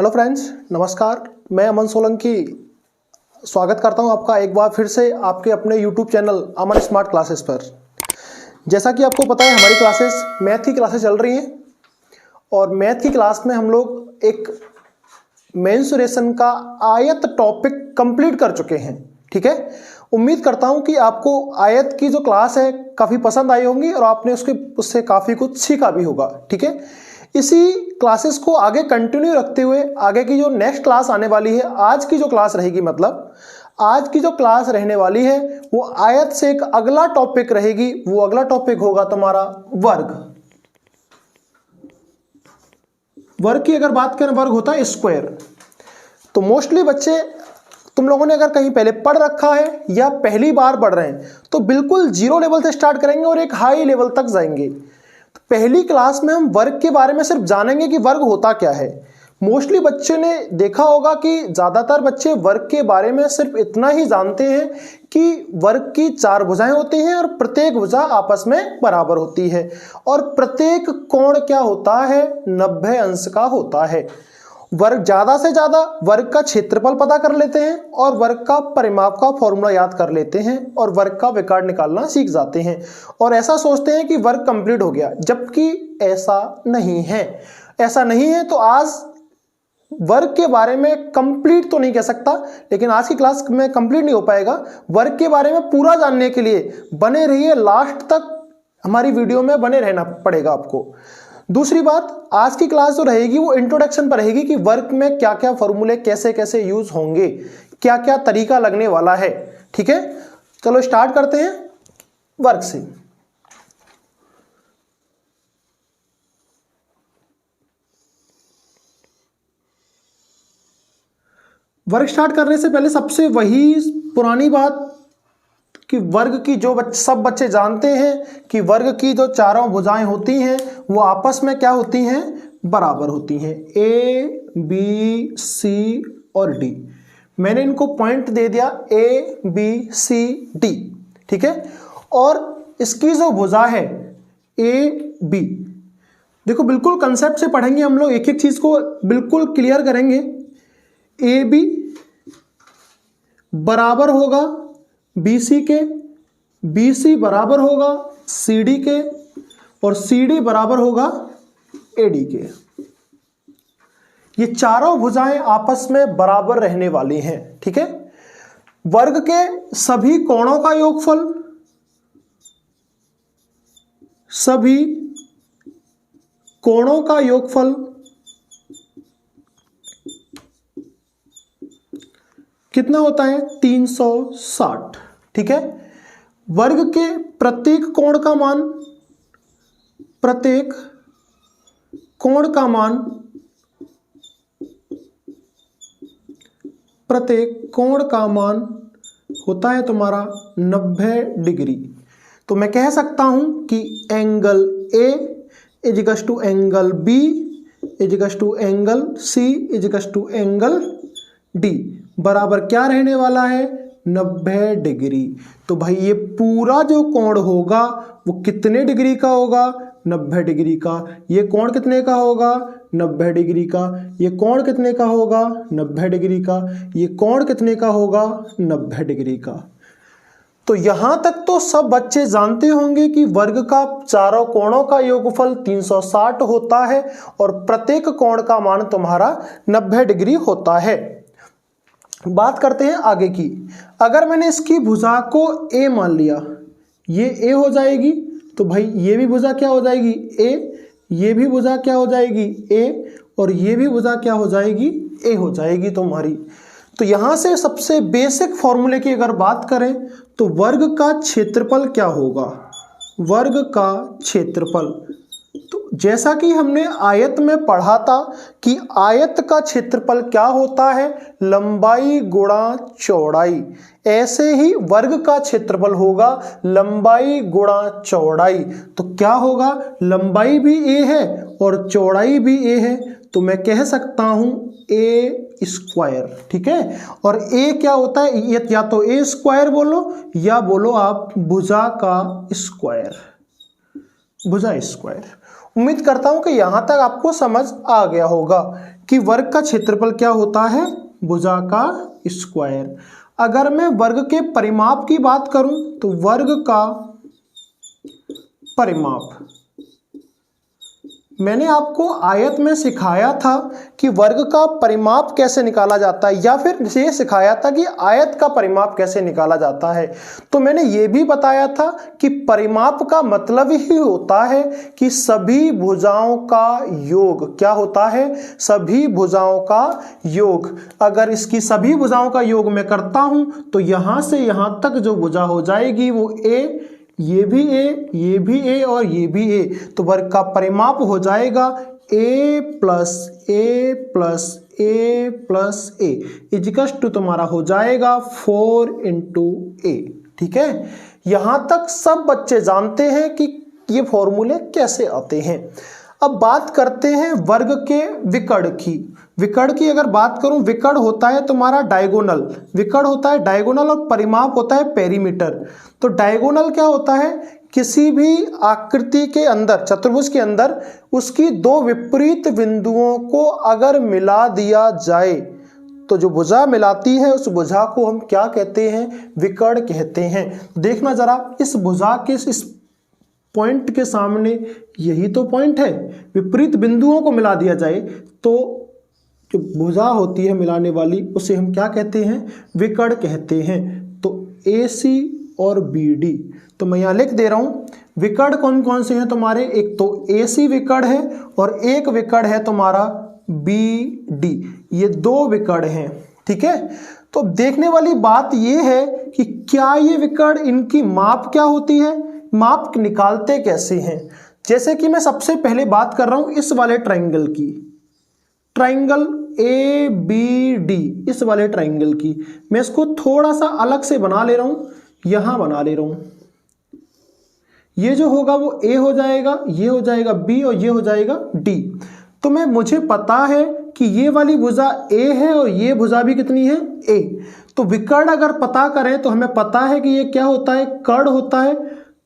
Hello friends, नमस्कार। मैं अमन सोलंकी स्वागत करता हूं आपका एक बार फिर से आपके अपने यूट्यूब चैनल अमन स्मार्ट क्लासेस पर। जैसा कि आपको पता है, हमारी क्लासेस मैथ की क्लासेस चल रही हैं और मैथ की क्लास में हम लोग एक मेंसुरेशन का आयत टॉपिक कंप्लीट कर चुके हैं। ठीक है, उम्मीद करता हूं कि आपको आयत की जो क्लास है काफ़ी पसंद आई होंगी और आपने उससे काफ़ी कुछ सीखा भी होगा। ठीक है, इसी क्लासेस को आगे कंटिन्यू रखते हुए आगे की जो नेक्स्ट क्लास आने वाली है, आज की जो क्लास रहेगी, मतलब आज की जो क्लास रहने वाली है वो आयत से एक अगला टॉपिक रहेगी। वो अगला टॉपिक होगा तुम्हारा वर्ग। वर्ग की अगर बात करें, वर्ग होता है स्क्वायर। तो मोस्टली बच्चे, तुम लोगों ने अगर कहीं पहले पढ़ रखा है या पहली बार पढ़ रहे हैं तो बिल्कुल जीरो लेवल से स्टार्ट करेंगे और एक हाई लेवल तक जाएंगे। तो पहली क्लास में हम वर्ग के बारे में सिर्फ जानेंगे कि वर्ग होता क्या है। मोस्टली बच्चे ने देखा होगा कि ज़्यादातर बच्चे वर्ग के बारे में सिर्फ इतना ही जानते हैं कि वर्ग की 4 भुजाएं होती हैं और प्रत्येक भुजा आपस में बराबर होती है और प्रत्येक कोण क्या होता है, 90 अंश का होता है। वर्ग ज़्यादा से ज़्यादा वर्ग का क्षेत्रफल पता कर लेते हैं और वर्ग का परिमाप का फॉर्मूला याद कर लेते हैं और वर्ग का विकर्ण निकालना सीख जाते हैं और ऐसा सोचते हैं कि वर्ग कंप्लीट हो गया, जबकि ऐसा नहीं है। ऐसा नहीं है। तो आज वर्ग के बारे में कंप्लीट तो नहीं कह सकता, लेकिन आज की क्लास में कंप्लीट नहीं हो पाएगा। वर्ग के बारे में पूरा जानने के लिए बने रहिए, लास्ट तक हमारी वीडियो में बने रहना पड़ेगा आपको। दूसरी बात, आज की क्लास जो रहेगी वो इंट्रोडक्शन पर रहेगी कि वर्ग में क्या क्या फॉर्मूले कैसे कैसे यूज होंगे, क्या क्या तरीका लगने वाला है। ठीक है, चलो स्टार्ट करते हैं वर्ग से। वर्ग स्टार्ट करने से पहले सबसे वही पुरानी बात कि वर्ग की जो सब बच्चे जानते हैं कि वर्ग की जो चारों भुजाएं होती हैं वो आपस में क्या होती हैं, बराबर होती हैं। ए बी सी और डी, मैंने इनको पॉइंट दे दिया, ए बी सी डी। ठीक है, और इसकी जो भुजा है ए बी, देखो बिल्कुल कंसेप्ट से पढ़ेंगे हम लोग, एक एक चीज को बिल्कुल क्लियर करेंगे। ए बी बराबर होगा BC के, BC बराबर होगा CD के और CD बराबर होगा AD के। ये चारों भुजाएं आपस में बराबर रहने वाली हैं। ठीक है, वर्ग के सभी कोणों का योगफल, सभी कोणों का योगफल कितना होता है, 360। ठीक है, वर्ग के प्रत्येक कोण का मान, प्रत्येक कोण का मान, प्रत्येक कोण का मान होता है तुम्हारा 90 डिग्री। तो मैं कह सकता हूं कि angle A is equals to angle B is equals to angle C is equals to angle D बराबर क्या रहने वाला है, 90 डिग्री। तो भाई ये पूरा जो कोण होगा वो कितने डिग्री का होगा, 90 डिग्री का। ये कोण कितने का होगा, 90 डिग्री का। ये कोण कितने का होगा, 90 डिग्री का। ये कोण कितने का होगा, 90 डिग्री का। तो यहां तक तो सब बच्चे जानते होंगे कि वर्ग का चारों कोणों का योगफल 360 होता है और प्रत्येक कोण का मान तुम्हारा 90 डिग्री होता है। बात करते हैं आगे की। अगर मैंने इसकी भुजा को ए मान लिया, ये ए हो जाएगी, तो भाई ये भी भुजा क्या हो जाएगी, ए। ये भी भुजा क्या हो जाएगी, ए। और ये भी भुजा क्या हो जाएगी, ए हो जाएगी तुम्हारी। तो यहां से सबसे बेसिक फॉर्मूले की अगर बात करें तो वर्ग का क्षेत्रफल क्या होगा, वर्ग का क्षेत्रफल। तो जैसा कि हमने आयत में पढ़ा था कि आयत का क्षेत्रफल क्या होता है, लंबाई गुणा चौड़ाई, ऐसे ही वर्ग का क्षेत्रफल होगा लंबाई गुणा चौड़ाई। तो क्या होगा, लंबाई भी ए है और चौड़ाई भी ए है, तो मैं कह सकता हूं ए स्क्वायर। ठीक है, और ए क्या होता है, या तो ए स्क्वायर बोलो या बोलो आप भुजा का स्क्वायर, भुजा स्क्वायर। उम्मीद करता हूं कि यहां तक आपको समझ आ गया होगा। कि वर्ग का क्षेत्रफल क्या होता है, भुजा का स्क्वायर। अगर मैं वर्ग के परिमाप की बात करूं तो वर्ग का परिमाप, मैंने आपको आयत में सिखाया था कि वर्ग का परिमाप कैसे निकाला जाता है, या फिर ये सिखाया था कि आयत का परिमाप कैसे निकाला जाता है। तो मैंने ये भी बताया था कि परिमाप का मतलब ही होता है कि सभी भुजाओं का योग। क्या होता है, सभी भुजाओं का योग। अगर इसकी सभी भुजाओं का योग मैं करता हूं तो यहां से यहां तक जो भुजा हो जाएगी वो ए, ये भी ए, ये भी ए और ये भी ए। तो वर्ग का परिमाप हो जाएगा A plus A plus A plus A equals to तुम्हारा हो जाएगा 4 इंटू ए। ठीक है, यहां तक सब बच्चे जानते हैं कि ये फॉर्मूले कैसे आते हैं। अब बात करते हैं वर्ग के विकर्ण की। विकर्ण की अगर बात करूं, विकर्ण होता है तुम्हारा डायगोनल, विकर्ण होता है डायगोनल और परिमाप होता है पेरीमीटर। तो डायगोनल क्या होता है, किसी भी आकृति के अंदर, चतुर्भुज के अंदर उसकी दो विपरीत बिंदुओं को अगर मिला दिया जाए तो जो भुजा मिलाती है उस भुजा को हम क्या कहते हैं, विकर्ण कहते हैं। देखना जरा, इस भुजा के इस पॉइंट के सामने यही तो पॉइंट है, विपरीत बिंदुओं को मिला दिया जाए तो जो भुजा होती है मिलाने वाली उसे हम क्या कहते हैं, विकर्ण कहते हैं। तो AC और BD, तो मैं यहाँ लिख दे रहा हूँ विकर्ण कौन कौन से हैं तुम्हारे, एक तो AC विकर्ण है और एक विकर्ण है तुम्हारा BD, ये दो विकर्ण हैं। ठीक है, तो देखने वाली बात ये है कि क्या ये विकर्ण, इनकी माप क्या होती है, माप निकालते कैसे हैं। जैसे कि मैं सबसे पहले बात कर रहा हूं इस वाले ट्राइंगल की, ट्राइंगल ABD, इस वाले ट्राइंगल की मैं इसको थोड़ा सा अलग से बना ले रहा हूं, यहां बना ले रहा हूं। ये जो होगा वो A हो जाएगा, ये हो जाएगा B और ये हो जाएगा D। तो मुझे पता है कि ये वाली भुजा A है और ये भुजा भी कितनी है, A। तो विकर्ण अगर पता करें तो हमें पता है कि ये क्या होता है, कर्ण होता है।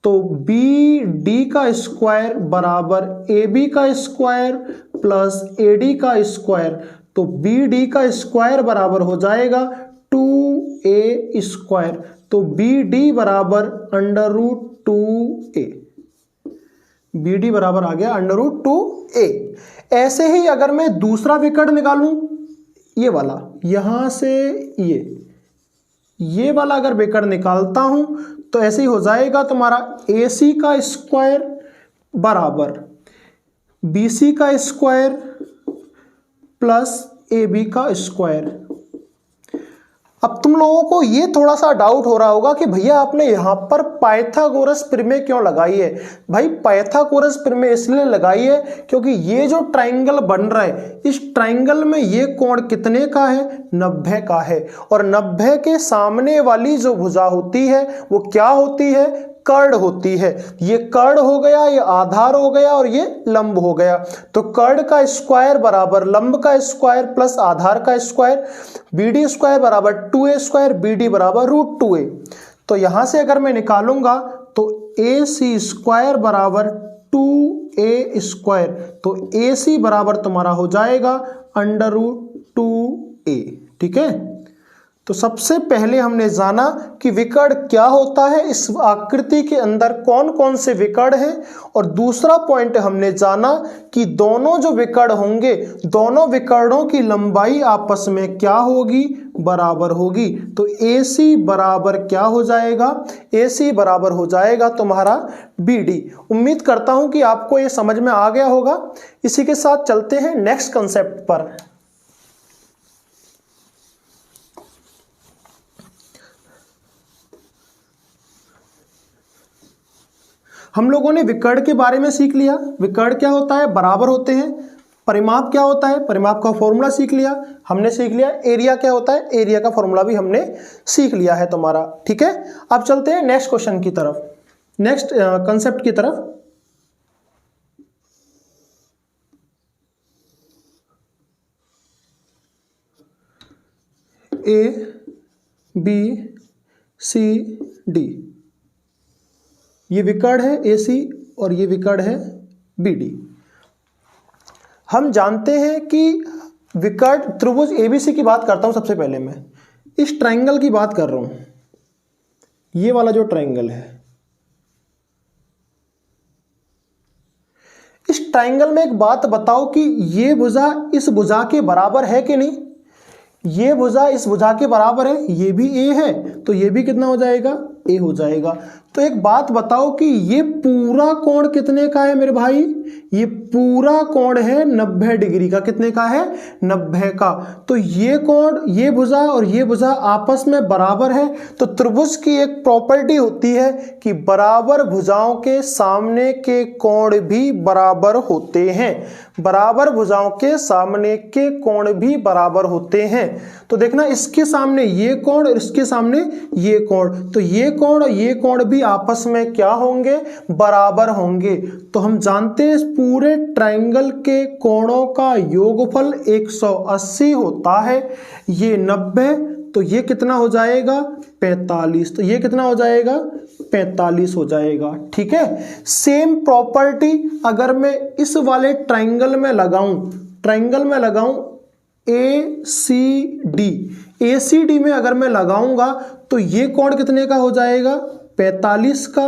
तो BD का स्क्वायर बराबर AB का स्क्वायर प्लस AD का स्क्वायर। तो BD का स्क्वायर बराबर हो जाएगा 2A स्क्वायर। तो BD बराबर √2A, BD बराबर आ गया √2A। ऐसे ही अगर मैं दूसरा विकर्ण निकालूं, ये वाला, यहां से ये वाला अगर विकर्ण निकालता हूं तो ऐसे ही हो जाएगा तुम्हारा AC का स्क्वायर बराबर BC का स्क्वायर प्लस AB का स्क्वायर। अब तुम लोगों को ये थोड़ा सा डाउट हो रहा होगा कि भैया आपने यहाँ पर पाइथागोरस प्रमेय क्यों लगाई है। भाई पाइथागोरस प्रमेय इसलिए लगाई है क्योंकि ये जो ट्राइंगल बन रहा है, इस ट्राइंगल में ये कोण कितने का है, 90 का है। और 90 के सामने वाली जो भुजा होती है वो क्या होती है, कर्ण होती है। ये कर्ण हो गया, ये आधार हो गया और ये लंब हो गया। तो कर्ण का स्क्वायर बराबर लंब का स्क्वायर प्लस आधार का स्क्वायर, BD स्क्वायर बराबर 2A स्क्वायर, BD बराबर √2A। तो यहां से अगर मैं निकालूंगा तो AC स्क्वायर बराबर 2A स्क्वायर। तो AC बराबर तुम्हारा हो जाएगा √2A। ठीक है, तो सबसे पहले हमने जाना कि विकर्ण क्या होता है, इस आकृति के अंदर कौन कौन से विकर्ण हैं। और दूसरा पॉइंट हमने जाना कि दोनों जो विकर्ण होंगे, दोनों विकर्णों की लंबाई आपस में क्या होगी, बराबर होगी। तो AC बराबर क्या हो जाएगा, AC बराबर हो जाएगा तुम्हारा BD। उम्मीद करता हूं कि आपको ये समझ में आ गया होगा। इसी के साथ चलते हैं नेक्स्ट कंसेप्ट पर। हम लोगों ने विकर्ण के बारे में सीख लिया, विकर्ण क्या होता है, बराबर होते हैं। परिमाप क्या होता है, परिमाप का फॉर्मूला सीख लिया हमने, सीख लिया एरिया क्या होता है, एरिया का फॉर्मूला भी हमने सीख लिया है तुम्हारा। ठीक है, अब चलते हैं नेक्स्ट क्वेश्चन की तरफ, नेक्स्ट कंसेप्ट की तरफ। ABCD, ये विकर्ण है AC और ये विकर्ण है BD। हम जानते हैं कि विकर्ण त्रिभुज एबीसी की बात करता हूं। सबसे पहले मैं इस ट्रायंगल की बात कर रहा हूं, ये वाला जो ट्रायंगल है, इस ट्रायंगल में एक बात बताओ कि ये भुजा इस भुजा के बराबर है कि नहीं। ये भुजा इस भुजा के बराबर है, ये भी ए है, तो ये भी कितना हो जाएगा, ए हो जाएगा। तो एक बात बताओ कि ये पूरा कोण कितने का है मेरे भाई, ये पूरा कोण है 90 डिग्री का। कितने का है, 90 का। तो ये कोण, ये भुजा और ये भुजा आपस में बराबर है। तो त्रिभुज की एक प्रॉपर्टी होती है कि बराबर भुजाओं के सामने के कोण भी बराबर होते हैं। बराबर भुजाओं के सामने के कोण भी बराबर होते हैं। तो देखना, इसके सामने ये कोण और इसके सामने ये कोण, तो ये कोण और ये कोण भी आपस में क्या होंगे, बराबर होंगे। तो हम जानते हैं इस पूरे ट्रायंगल के कोणों का योगफल 180 होता है। ये 90, तो ये कितना हो जाएगा, 45। तो ये कितना हो जाएगा, 45 हो जाएगा। ठीक है। सेम प्रॉपर्टी अगर मैं इस वाले ट्रायंगल में लगाऊं, ACD में अगर मैं लगाऊंगा तो ये कोण कितने का हो जाएगा, 45 का,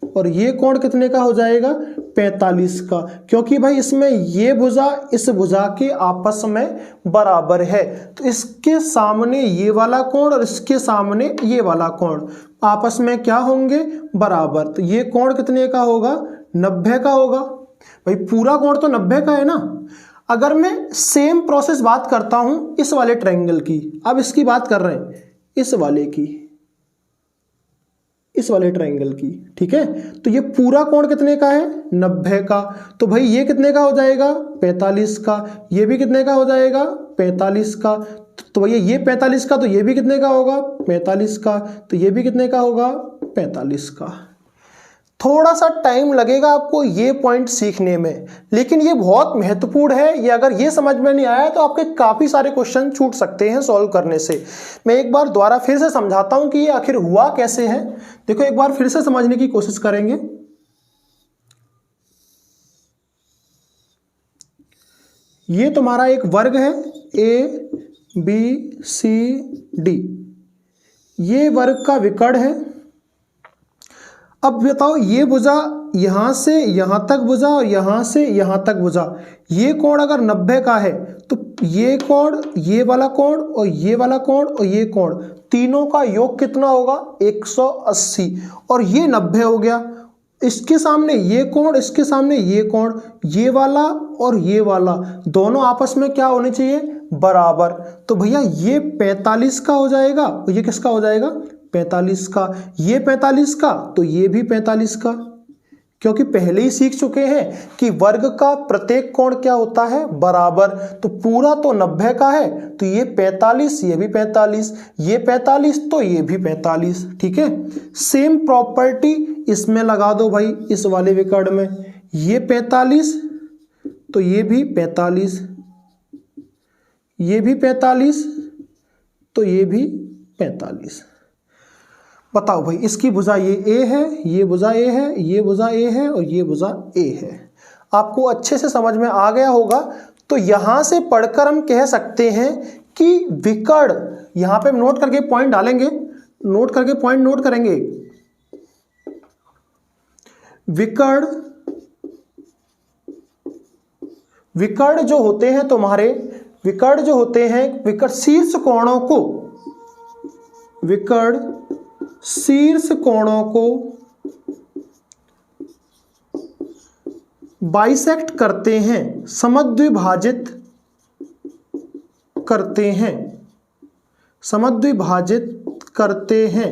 और ये कोण कितने का हो जाएगा, 45 का। क्योंकि भाई इसमें ये भुजा इस भुजा के आपस में बराबर है। तो इसके सामने ये वाला कोण और इसके सामने ये वाला कोण आपस में क्या होंगे, बराबर। तो ये कोण कितने का होगा, 90 का होगा। भाई पूरा कोण तो 90 का है ना। अगर मैं सेम प्रोसेस बात करता हूं इस वाले ट्रायंगल की, अब इसकी बात कर रहे हैं, इस वाले ट्रायंगल की। ठीक है। तो ये पूरा कोण कितने का है, 90 का। तो भाई ये कितने का हो जाएगा, 45 का। ये भी कितने का हो जाएगा, 45 का। तो भैया ये 45 का, तो ये भी कितने का होगा, 45 का। तो ये भी कितने का होगा, 45 का। थोड़ा सा टाइम लगेगा आपको ये पॉइंट सीखने में, लेकिन ये बहुत महत्वपूर्ण है। ये अगर ये समझ में नहीं आया तो आपके काफी सारे क्वेश्चन छूट सकते हैं सॉल्व करने से। मैं एक बार दोबारा फिर से समझाता हूं कि ये आखिर हुआ कैसे है। देखो, एक बार फिर से समझने की कोशिश करेंगे। ये तुम्हारा एक वर्ग है ABCD, ये वर्ग का विकर्ण है। अब बताओ, ये भुजा यहां से यहां तक भुजा और यहां से यहां तक भुजा, ये कोण अगर 90 का है तो ये कोण, ये वाला कोण और ये वाला कोण और ये कोण, तीनों का योग कितना होगा, 180। और ये 90 हो गया। इसके सामने ये कोण, इसके सामने ये कोण, ये वाला और ये वाला दोनों आपस में क्या होने चाहिए, बराबर। तो भैया ये 45 का हो जाएगा और ये किसका हो जाएगा, 45 का। ये 45 का, तो ये भी 45 का। क्योंकि पहले ही सीख चुके हैं कि वर्ग का प्रत्येक कोण क्या होता है, बराबर। तो पूरा तो 90 का है, तो ये 45, ये भी 45, ये 45, तो ये भी 45। ठीक है। सेम प्रॉपर्टी इसमें लगा दो भाई, इस वाले विकर्ण में। ये 45, तो ये भी 45, ये भी 45, तो ये भी 45। बताओ भाई, इसकी भुजा ये ए है, ये भुजा ए है, ये भुजा ए है और ये भुजा ए है। आपको अच्छे से समझ में आ गया होगा। तो यहां से पढ़कर हम कह सकते हैं कि विकर्ण, यहां पे हम नोट करके पॉइंट डालेंगे, नोट करके पॉइंट नोट करेंगे। विकर्ण जो होते हैं तुम्हारे, विकर्ण जो होते हैं, विकर्ण शीर्ष कोणों को, विकर्ण शीर्ष कोणों को बाइसेक्ट करते हैं, समद्विभाजित करते हैं, समद्विभाजित करते हैं।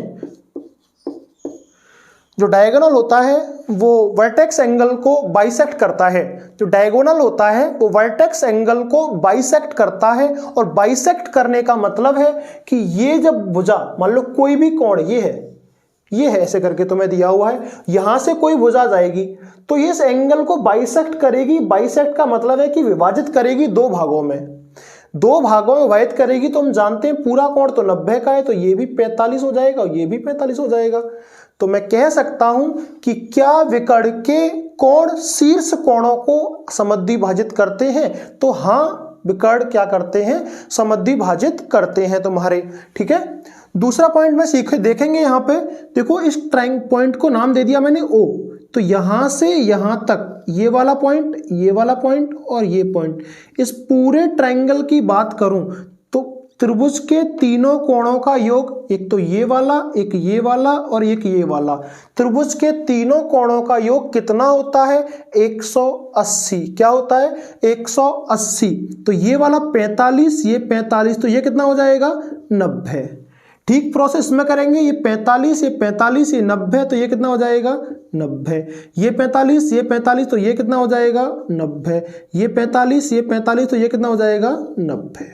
जो डायगोनल होता है वो वर्टेक्स एंगल को बाइसेक्ट करता है। जो डायगोनल होता है वो वर्टेक्स एंगल को बाइसेक्ट करता है। और बाइसेक्ट करने का मतलब है कि ये जब भुजा, मान लो कोई भी कोण, ये है ऐसे करके तुम्हें दिया हुआ है, यहां से कोई भुजा जाएगी तो ये इस एंगल को बाइसेक्ट करेगी। बाइसेक्ट का मतलब है कि विभाजित करेगी दो भागों में, दो भागों में विभाजित करेगी। तो हम जानते हैं पूरा कोण तो 90 का है, तो ये भी 45 हो जाएगा और ये भी 45 हो जाएगा। तो मैं कह सकता हूं कि क्या विकर्ण के कोण शीर्ष कोणों को समद्विभाजित करते हैं, तो हां विकर्ण क्या करते हैं, समद्विभाजित करते हैं तुम्हारे। ठीक है, दूसरा पॉइंट में देखेंगे यहाँ पे, देखो इस पॉइंट को नाम दे दिया मैंने O, तो यहां से यहां तक ये वाला पॉइंट, ये वाला पॉइंट और ये पॉइंट, इस पूरे ट्रायंगल की बात करूं तो त्रिभुज के तीनों कोणों का योग, एक तो ये वाला, एक ये वाला और एक ये वाला, त्रिभुज के तीनों कोणों का योग कितना होता है, 180। क्या होता है, 180। तो ये वाला 45, ये 45, तो ये कितना हो जाएगा, 90। ठीक प्रोसेस में करेंगे, ये 45, ये 45, ये 90, तो ये कितना हो जाएगा, 90। ये 45, ये 45, तो ये कितना हो जाएगा, 90। ये 45, ये 45, तो ये कितना हो जाएगा, 90।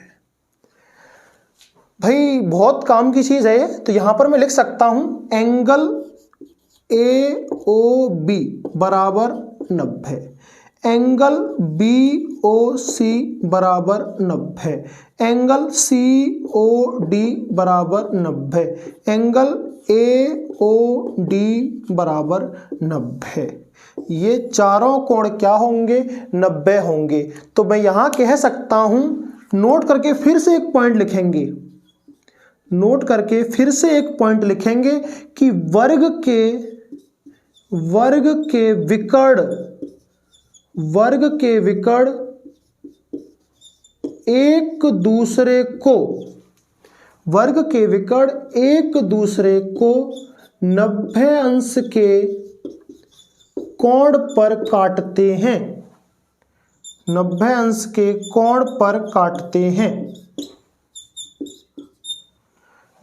भाई बहुत काम की चीज है ये। तो यहां पर मैं लिख सकता हूं एंगल AOB बराबर 90, एंगल BOC बराबर 90, एंगल COD बराबर 90, एंगल AOD बराबर 90। ये चारों कोण क्या होंगे, 90 होंगे। तो मैं यहां कह सकता हूं, नोट करके फिर से एक पॉइंट लिखेंगे, नोट करके फिर से एक पॉइंट लिखेंगे कि वर्ग के विकर्ण एक दूसरे को, वर्ग के विकर्ण एक दूसरे को 90 अंश के कोण पर काटते हैं, 90 अंश के कोण पर काटते हैं।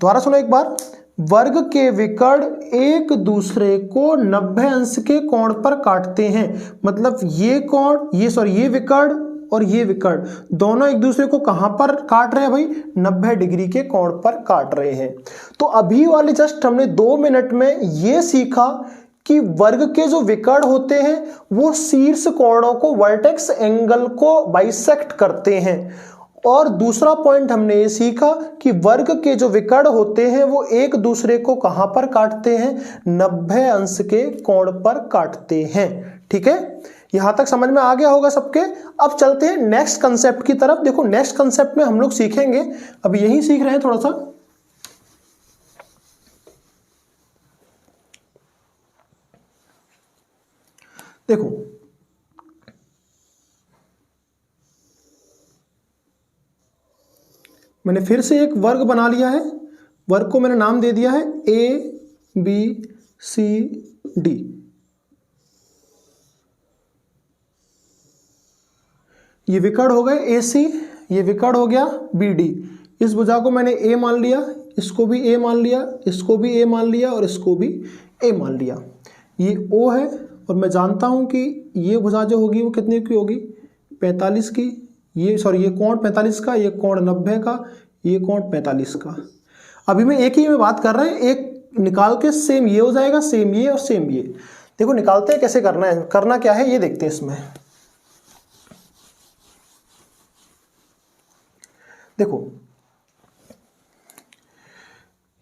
दोबारा सुनो एक बार, वर्ग के विकर्ण एक दूसरे को 90 अंश के कोण पर काटते हैं, मतलब ये कोण, ये विकर्ण और ये विकर्ण दोनों एक दूसरे को कहां पर काट रहे हैं भाई, 90 डिग्री के कोण पर काट रहे हैं। तो अभी वाले जस्ट हमने 2 मिनट में ये सीखा कि वर्ग के जो विकर्ण होते हैं वो शीर्ष कोणों को, वर्टेक्स एंगल को बाइसेक्ट करते हैं। और दूसरा पॉइंट हमने ये सीखा कि वर्ग के जो विकर्ण होते हैं वो एक दूसरे को कहां पर काटते हैं, 90 अंश के कोण पर काटते हैं। ठीक है, यहां तक समझ में आ गया होगा सबके। अब चलते हैं नेक्स्ट कंसेप्ट की तरफ। देखो नेक्स्ट कंसेप्ट में हम लोग सीखेंगे, अब यही सीख रहे हैं थोड़ा सा, देखो मैंने फिर से एक वर्ग बना लिया है, वर्ग को मैंने नाम दे दिया है ABCD। ये विकर्ण हो गए AC, ये विकर्ण हो गया BD। इस भुजा को मैंने A मान लिया, इसको भी A मान लिया, इसको भी A मान लिया और इसको भी A मान लिया। ये O है और मैं जानता हूं कि ये भुजा जो होगी वो कितने की होगी, 45 की। ये कोण 45 का, ये कोण 90 का, ये कोण 45 का। अभी मैं एक ही में बात कर रहे हैं, एक निकाल के सेम ये हो जाएगा, सेम ये और सेम ये। देखो निकालते हैं, कैसे करना है, करना क्या है ये देखते हैं इसमें। देखो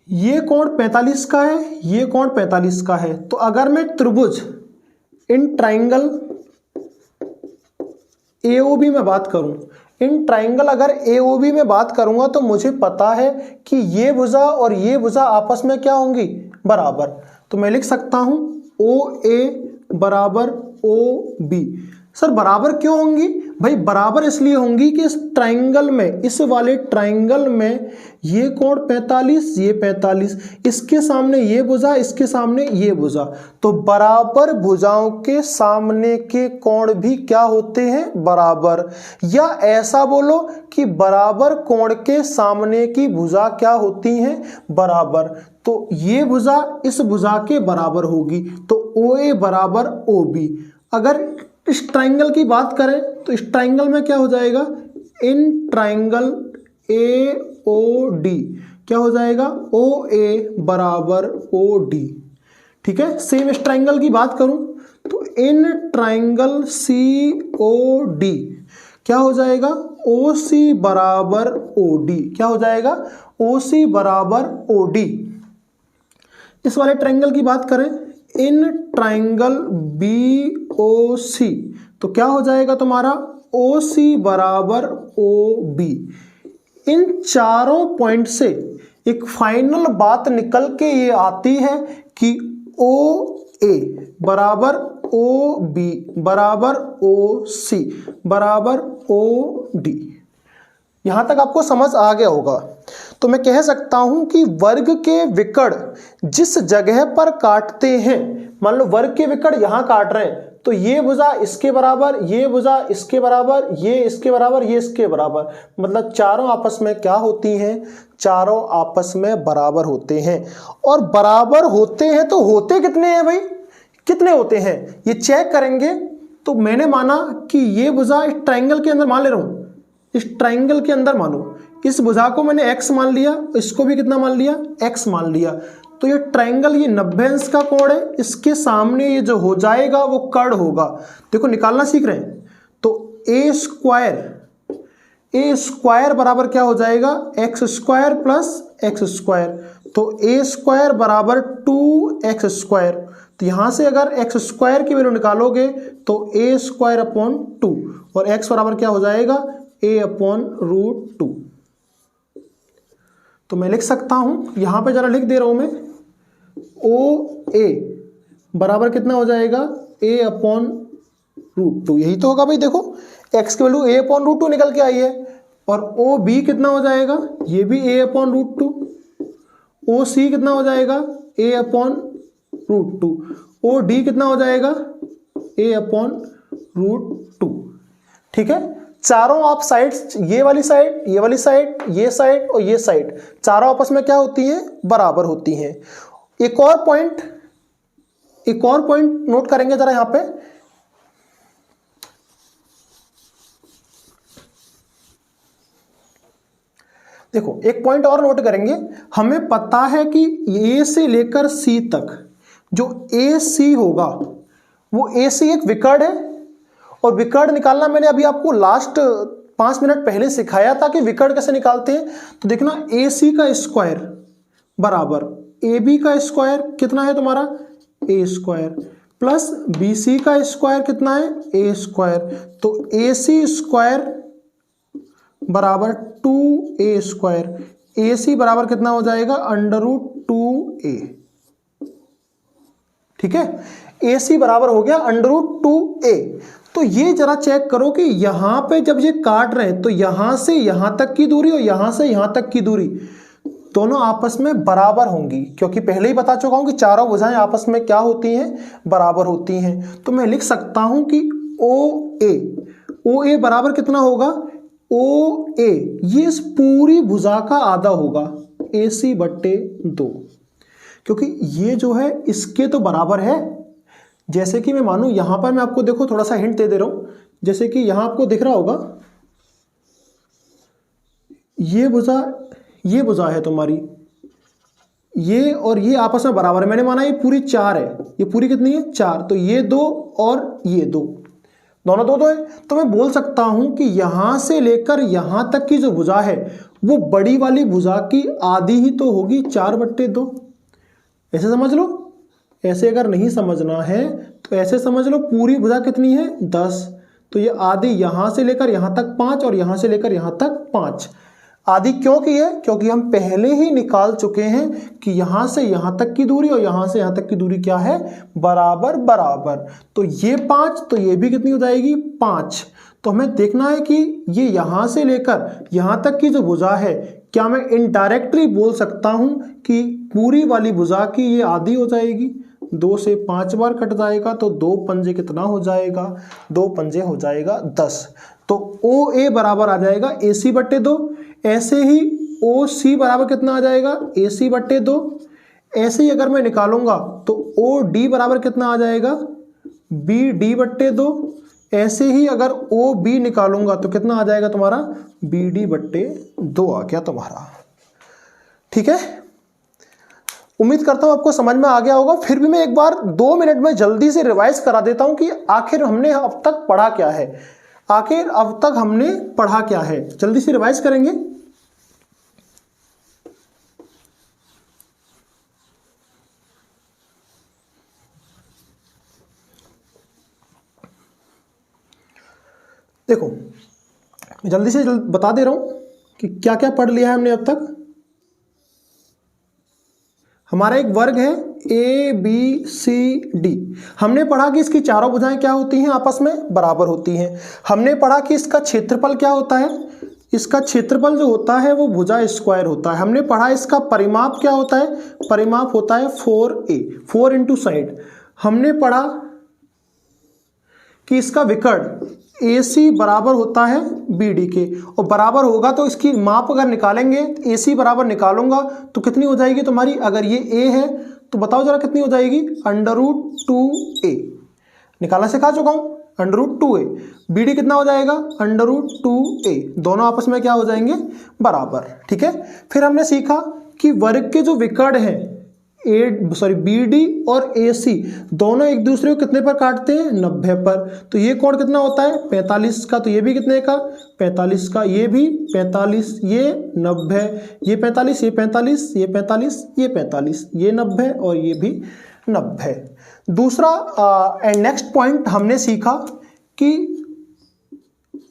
ये कोण 45 का है, ये कोण 45 का है। तो अगर मैं त्रिभुज इन ट्राइंगल AOB में बात करूं, इन ट्राइंगल अगर AOB में बात करूंगा तो मुझे पता है कि ये भुजा और ये भुजा आपस में क्या होंगी, बराबर। तो मैं लिख सकता हूं OA बराबर OB। सर बराबर क्यों होंगी भाई, बराबर इसलिए होंगी कि इस ट्राइंगल में, इस वाले ट्राइंगल में ये कोण 45, ये 45, इसके सामने ये भुजा, इसके सामने ये भुजा, तो बराबर भुजाओं के सामने के कोण भी क्या होते हैं, बराबर। या ऐसा बोलो कि बराबर कोण के सामने की भुजा क्या होती हैं, बराबर। तो ये भुजा इस भुजा के बराबर होगी, तो OA बराबर OB। अगर इस ट्राइंगल की बात करें तो इस ट्राइंगल में क्या हो जाएगा, इन ट्राइंगल AOD क्या हो जाएगा, OA बराबर OD। ठीक है, सेम इस ट्राइंगल की बात करूं तो इन ट्राइंगल COD क्या हो जाएगा, OC बराबर OD। क्या हो जाएगा, OC बराबर OD। इस वाले ट्राइंगल की बात करें, इन ट्राइंगल BOC तो क्या हो जाएगा तुम्हारा, ओ सी बराबर ओ बी। इन चारों पॉइंट से एक फाइनल बात निकल के ये आती है कि ओ ए बराबर ओ बी बराबर ओ सी बराबर ओ डी। यहां तक आपको समझ आ गया होगा। तो मैं कह सकता हूं कि वर्ग के विकर्ण जिस जगह पर काटते हैं, मान लो वर्ग के विकर्ण यहां काट रहे हैं, तो ये भुजा इसके बराबर, ये भुजा इसके बराबर, ये इसके बराबर, ये इसके बराबर, मतलब चारों आपस में क्या होती हैं? चारों आपस में बराबर होते हैं। और बराबर होते हैं तो होते कितने हैं भाई? कितने होते हैं ये चेक करेंगे। तो मैंने माना कि ये भुजा इस ट्राइंगल के अंदर, मान ले रहा हूं इस ट्राइंगल के अंदर, मानो इस भुजा को मैंने x मान लिया, इसको भी कितना मान लिया? x मान लिया। तो ये ट्राइंगल, ये 90 अंश का कोण है, इसके सामने ये जो हो जाएगा वो कर्ण होगा। देखो निकालना सीख रहे हैं। तो ए स्क्वायर बराबर क्या हो जाएगा? X square plus x square. तो ए स्क्वायर बराबर 2x स्क्वायर। तो यहां से अगर एक्स स्क्वायर की वैल्यू निकालोगे तो ए स्क्वायर अपॉन 2, और x बराबर क्या हो जाएगा? a upon root 2। तो मैं लिख सकता हूं, यहां पे जरा लिख दे रहा हूं मैं, ओ ए बराबर कितना हो जाएगा? a upon root 2। यही तो होगा भाई। देखो x की वैल्यू a अपॉन रूट 2 निकल के आई है। और ओ बी कितना हो जाएगा? ये भी a upon root 2। O C कितना हो जाएगा? a upon root 2। O D कितना हो जाएगा? a upon root 2। ठीक है। चारों आप साइड्स, ये वाली साइड, ये वाली साइड, ये साइड और ये साइड, चारों आपस में क्या होती हैं? बराबर होती हैं। एक और पॉइंट नोट करेंगे जरा यहां पे। देखो एक पॉइंट और नोट करेंगे। हमें पता है कि ए से लेकर सी तक जो ए सी होगा, वो ए सी एक विकर्ण है। और विकर्ण निकालना मैंने अभी आपको लास्ट 5 मिनट पहले सिखाया था कि विकर्ण कैसे निकालते हैं। तो देखना, ए सी का स्क्वायर बराबर ए बी का स्क्वायर कितना है तुम्हारा? ए स्क्वायर प्लस बी सी का स्क्वायर कितना है? ए स्क्वायर। तो ए सी स्क्वायर बराबर 2a स्क्वायर। ए सी बराबर कितना हो जाएगा? Under root 2a। ठीक है, ए सी बराबर हो गया अंडर रूट 2a। तो ये जरा चेक करो कि यहां पे जब ये काट रहे हैं तो यहां से यहां तक की दूरी और यहां से यहां तक की दूरी दोनों आपस में बराबर होंगी, क्योंकि पहले ही बता चुका हूं कि चारों भुजाएं आपस में क्या होती हैं? बराबर होती हैं। तो मैं लिख सकता हूं कि ओ ए बराबर कितना होगा? ओ ए ये इस पूरी भुजा का आधा होगा, ए सी बट्टे 2, क्योंकि ये जो है इसके तो बराबर है। जैसे कि मैं मानूं यहां पर, मैं आपको देखो थोड़ा सा हिंट दे रहा हूं। जैसे कि यहां आपको दिख रहा होगा ये भुजा है तुम्हारी, ये और ये आपस में बराबर है। मैंने माना ये पूरी 4 है, ये पूरी कितनी है? 4। तो ये 2 और ये 2, दोनों 2 है। तो मैं बोल सकता हूं कि यहां से लेकर यहां तक की जो भुजा है वो बड़ी वाली भुजा की आधी ही तो होगी, 4/2। ऐसे समझ लो। ऐसे अगर नहीं समझना है तो ऐसे समझ लो, पूरी भुजा कितनी है? 10। तो ये आधी यहां से लेकर यहां तक 5 और यहां से लेकर यहां तक 5। आधी क्यों की है? क्योंकि हम पहले ही निकाल चुके हैं कि यहां से यहां तक की दूरी और यहां से यहां तक की दूरी क्या है? बराबर बराबर। तो ये 5, तो ये भी कितनी हो जाएगी? 5। तो हमें देखना है कि ये यहां से लेकर यहां तक की जो भुजा है, क्या मैं इनडायरेक्टली बोल सकता हूं कि पूरी वाली भुजा की ये आधी हो जाएगी? 2 से 5 बार कट जाएगा तो 2 पंजे कितना हो जाएगा? 2 पंजे हो जाएगा 10। तो ओ ए बराबर आ जाएगा ए सी बट्टे 2। ऐसे ही ओ सी बराबर कितना आ जाएगा? ए सी बट्टे 2। ऐसे ही अगर मैं निकालूंगा तो ओ डी बराबर कितना आ जाएगा? बी डी बट्टे 2। ऐसे ही अगर ओ बी निकालूंगा तो कितना आ जाएगा तुम्हारा? बी डी बट्टे 2 आ गया तुम्हारा। ठीक है, उम्मीद करता हूं आपको समझ में आ गया होगा। फिर भी मैं एक बार 2 मिनट में जल्दी से रिवाइज करा देता हूं कि आखिर हमने अब तक पढ़ा क्या है। जल्दी से रिवाइज करेंगे। देखो जल्दी से बता दे रहा हूं कि क्या क्या पढ़ लिया है हमने अब तक। हमारा एक वर्ग है ABCD। हमने पढ़ा कि इसकी चारों भुजाएं क्या होती हैं, आपस में बराबर होती हैं। हमने पढ़ा कि इसका क्षेत्रफल क्या होता है, इसका क्षेत्रफल जो होता है वो भुजा स्क्वायर होता है। हमने पढ़ा इसका परिमाप क्या होता है, परिमाप होता है 4A, 4 इंटू साइड। हमने पढ़ा कि इसका विकर्ण AC बराबर होता है BD के, और बराबर होगा तो इसकी माप अगर निकालेंगे, AC बराबर निकालूंगा तो कितनी हो जाएगी तुम्हारी, अगर ये A है तो बताओ जरा कितनी हो जाएगी, √2A। निकालना सिखा चुका हूं, √2A। BD कितना हो जाएगा, √2A। दोनों आपस में क्या हो जाएंगे, बराबर। ठीक है। फिर हमने सीखा कि वर्ग के जो विकर्ण हैं BD और AC दोनों एक दूसरे को कितने पर काटते हैं, 90 पर। तो ये कोण कितना होता है, 45 का। तो ये भी कितने का, 45 का। ये भी 45, ये 90, ये 45, ये 45, ये 45, ये 45, ये 90 और ये भी 90। दूसरा एंड नेक्स्ट पॉइंट हमने सीखा कि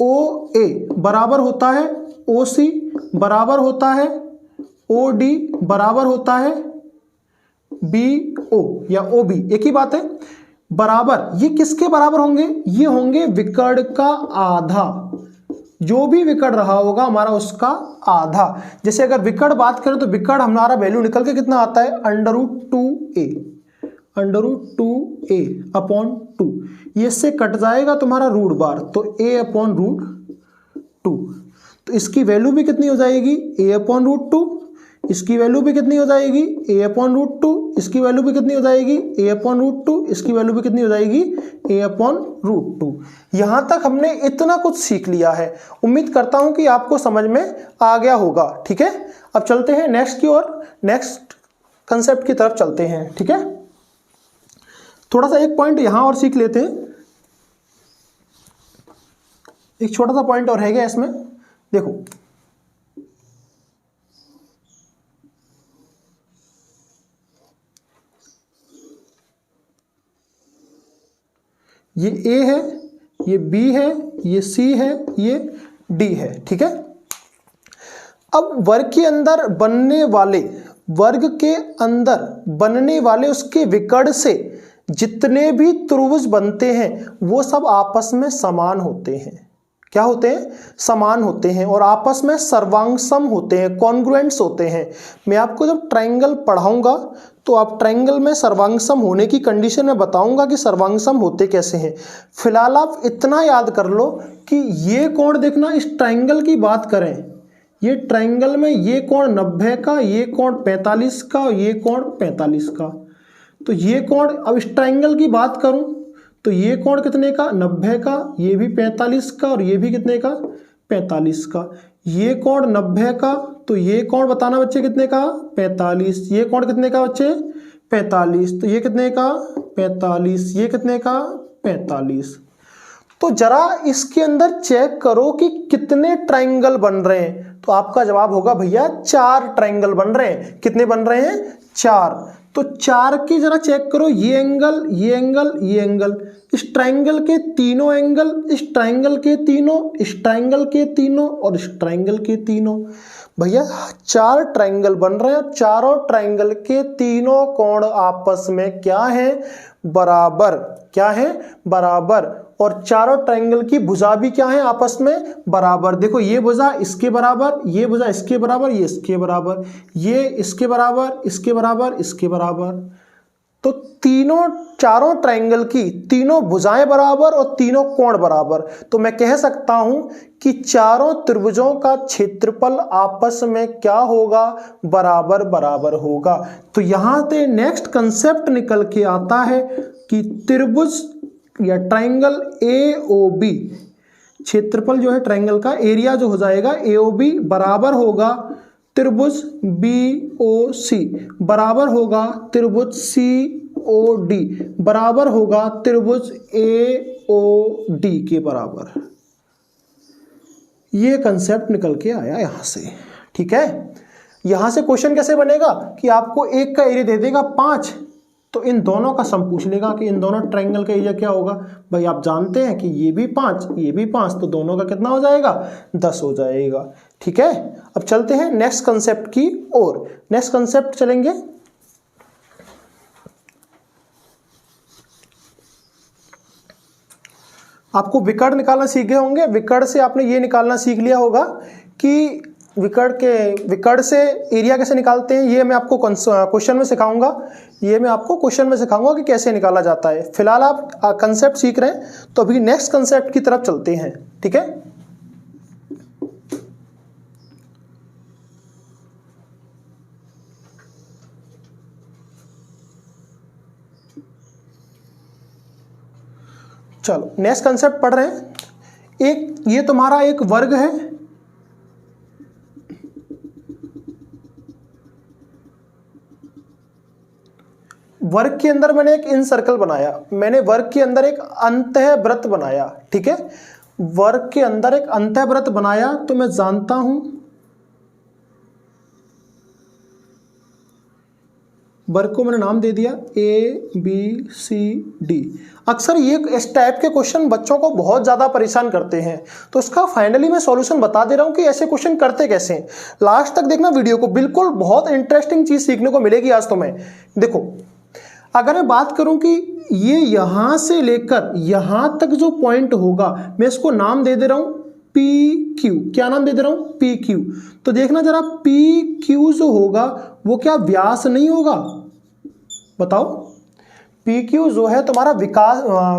OA बराबर होता है OC, बराबर होता है OD, बराबर होता है BO या OB, एक ही बात है। बराबर ये किसके बराबर होंगे, ये होंगे विकर्ण का आधा। जो भी विकर्ण रहा होगा हमारा उसका आधा। जैसे अगर विकर्ण बात करें तो विकर्ण हमारा वैल्यू निकल के कितना आता है, √2A, √2A अपॉन 2। ये इससे कट जाएगा तुम्हारा रूट बार, तो A अपॉन √2। तो इसकी वैल्यू भी कितनी हो जाएगी, A अपॉन √2। इसकी वैल्यू भी कितनी हो जाएगी, A अपॉन √2। इसकी वैल्यू भी कितनी हो जाएगी, A अपॉन √2। इसकी वैल्यू भी कितनी हो जाएगी, A अपॉन √2। यहां तक हमने इतना कुछ सीख लिया है। उम्मीद करता हूं कि आपको समझ में आ गया होगा। ठीक है। अब चलते हैं नेक्स्ट की ओर, नेक्स्ट कंसेप्ट की तरफ चलते हैं। ठीक है। थोड़ा सा एक पॉइंट यहां और सीख लेते हैं, एक छोटा सा पॉइंट और है क्या इसमें। देखो ये A है, ये B है, ये C है, ये D है। ठीक है। अब वर्ग के अंदर बनने वाले, वर्ग के अंदर बनने वाले उसके विकर्ण से जितने भी त्रिभुज बनते हैं वो सब आपस में समान होते हैं। क्या होते हैं, समान होते हैं और आपस में सर्वांगसम होते हैं, कॉन्ग्रुएंट्स होते हैं। मैं आपको जब ट्रायंगल पढ़ाऊंगा तो आप ट्रायंगल में सर्वांगसम होने की कंडीशन में बताऊंगा कि सर्वांगसम होते कैसे हैं। फिलहाल आप इतना याद कर लो कि ये कोण देखना, इस ट्रायंगल की बात करें, ये ट्रायंगल में ये कोण 90 का, ये कोण 45 का, ये कोण 45 का। तो ये कोण, अब इस ट्रायंगल की बात करूं तो ये कोण कितने का, 90 का, ये भी 45 का और ये भी कितने का, 45 का। ये कोण 90 का, तो ये कोण बताना बच्चे कितने का, 45। ये कोण कितने का बच्चे, 45। तो ये कितने का, 45। ये कितने का, 45। तो जरा इसके अंदर चेक करो कि कितने ट्रायंगल बन रहे हैं। तो आपका जवाब होगा भैया 4 ट्रायंगल बन रहे हैं। कितने बन रहे हैं, 4। तो 4 की जरा चेक करो, ये एंगल, ये एंगल, ये एंगल, इस ट्रायंगल के तीनों एंगल, इस ट्रायंगल के तीनों, इस ट्रायंगल के तीनों और इस ट्रायंगल के तीनों। भैया 4 ट्रायंगल बन रहे हैं। चारों ट्रायंगल के तीनों कोण आपस में क्या है, बराबर। क्या है, बराबर। और चारों ट्रायंगल की भुजा भी क्या है, आपस में बराबर। देखो ये भुजा इसके बराबर, ये भुजा इसके बराबर, ये इसके बराबर, ये इसके बराबर, इसके बराबर, इसके बराबर। तो तीनों, चारों ट्रायंगल की तीनों भुजाएं बराबर और तीनों कोण बराबर। तो मैं कह सकता हूं कि चारों त्रिभुजों का क्षेत्रफल आपस में क्या होगा, बराबर बराबर होगा। तो यहां से नेक्स्ट कंसेप्ट निकल के आता है कि त्रिभुज या ट्रायंगल AOB, क्षेत्रफल जो है ट्रायंगल का, एरिया जो हो जाएगा AOB बराबर होगा त्रिभुज BOC, बराबर होगा त्रिभुज COD, बराबर होगा त्रिभुज AOD के बराबर। ये कंसेप्ट निकल के आया यहां से। ठीक है। यहां से क्वेश्चन कैसे बनेगा कि आपको एक का एरिया दे देगा 5, तो इन दोनों का सम पूछ लेगा कि इन दोनों ट्रायंगल का एरिया क्या होगा। भाई आप जानते हैं कि ये भी 5 ये भी 5, तो दोनों का कितना हो जाएगा 10 हो जाएगा। ठीक है, अब चलते हैं नेक्स्ट कंसेप्ट की ओर। नेक्स्ट कंसेप्ट चलेंगे, आपको विकर्ण निकालना सीख गए होंगे। विकर्ण से आपने ये निकालना सीख लिया होगा कि विकर्ण से एरिया कैसे निकालते हैं। ये मैं आपको क्वेश्चन में सिखाऊंगा, कि कैसे निकाला जाता है। फिलहाल आप कंसेप्ट सीख रहे हैं, तो अभी नेक्स्ट कंसेप्ट की तरफ चलते हैं। ठीक है, चलो नेक्स्ट कंसेप्ट पढ़ रहे हैं। ये तुम्हारा एक वर्ग है, वर्ग के अंदर मैंने एक इन सर्कल बनाया, मैंने वर्ग के अंदर एक अंतःवृत्त बनाया। ठीक है, वर्ग के अंदर एक अंतःवृत्त बनाया, तो मैं जानता हूं वर्ग को मैंने नाम दे दिया ABCD। अक्सर ये इस टाइप के क्वेश्चन बच्चों को बहुत ज़्यादा परेशान करते हैं, तो इसका फाइनली मैं सॉल्यूशन बता दे रहा हूँ कि ऐसे क्वेश्चन करते कैसे हैं। लास्ट तक देखना वीडियो को, बिल्कुल बहुत इंटरेस्टिंग चीज़ सीखने को मिलेगी आज तो। मैं देखो, अगर मैं बात करूं कि ये यहां से लेकर यहां तक जो पॉइंट होगा, मैं इसको नाम दे दे रहा हूं PQ। क्या नाम दे दे रहा हूं PQ। तो देखना जरा, PQ जो होगा वो क्या व्यास नहीं होगा? बताओ, PQ जो है तुम्हारा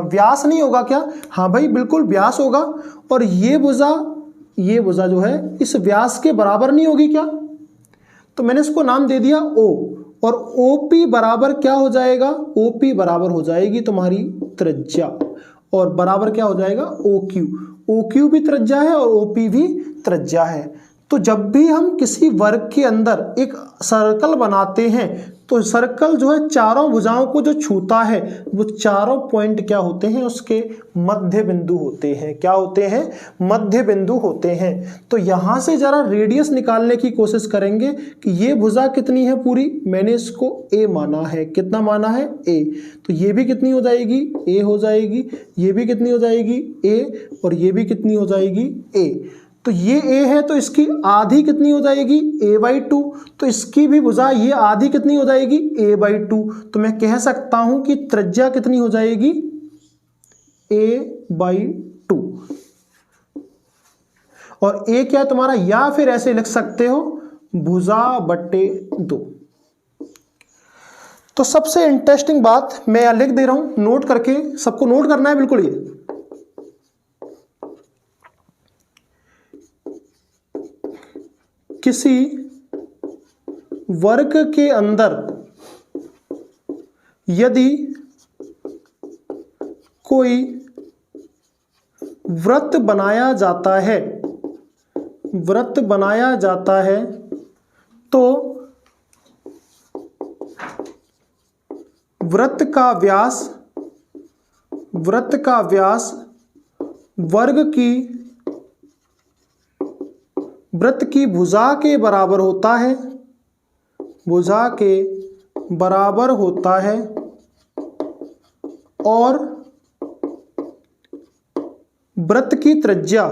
व्यास नहीं होगा क्या? हाँ भाई बिल्कुल व्यास होगा। और ये भुजा जो है इस व्यास के बराबर नहीं होगी क्या? तो मैंने इसको नाम दे दिया O। और OP बराबर क्या हो जाएगा? OP बराबर हो जाएगी तुम्हारी त्रिज्या, और बराबर क्या हो जाएगा OQ। OQ भी त्रिज्या है और OP भी त्रिज्या है। तो जब भी हम किसी वर्ग के अंदर एक सर्कल बनाते हैं, तो सर्कल जो है चारों भुजाओं को जो छूता है, वो चारों पॉइंट क्या होते हैं? उसके मध्य बिंदु होते हैं। क्या होते हैं? मध्य बिंदु होते हैं। तो यहां से जरा रेडियस निकालने की कोशिश करेंगे कि ये भुजा कितनी है पूरी। मैंने इसको A माना है। कितना माना है? A। तो ये भी कितनी हो जाएगी? A हो जाएगी। ये भी कितनी हो जाएगी? A। और ये भी कितनी हो जाएगी? A। तो ये A है, तो इसकी आधी कितनी हो जाएगी? A/2। तो इसकी भी भुजा ये आधी कितनी हो जाएगी? A/2। तो मैं कह सकता हूं कि त्रिज्या कितनी हो जाएगी? A/2। और A क्या है तुम्हारा? या फिर ऐसे लिख सकते हो भुजा/2। तो सबसे इंटरेस्टिंग बात मैं यहां लिख दे रहा हूं, नोट करके, सबको नोट करना है बिल्कुल। ये किसी वर्ग के अंदर यदि कोई वृत्त बनाया जाता है, तो वृत्त का व्यास वृत्त की भुजा के बराबर होता है, और वृत्त की त्रिज्या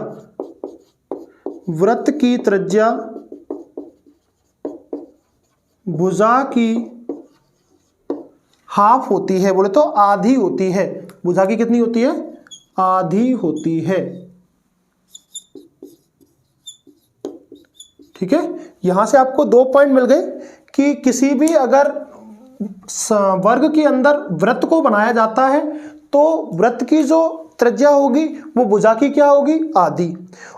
भुजा की हाफ होती है, बोले तो आधी होती है। भुजा की कितनी होती है? आधी होती है। ठीक है, यहां से आपको 2 पॉइंट मिल गए कि किसी भी अगर वर्ग के अंदर वृत्त को बनाया जाता है, तो वृत्त की जो त्रिज्या होगी वो भुजा की क्या होगी? आधी।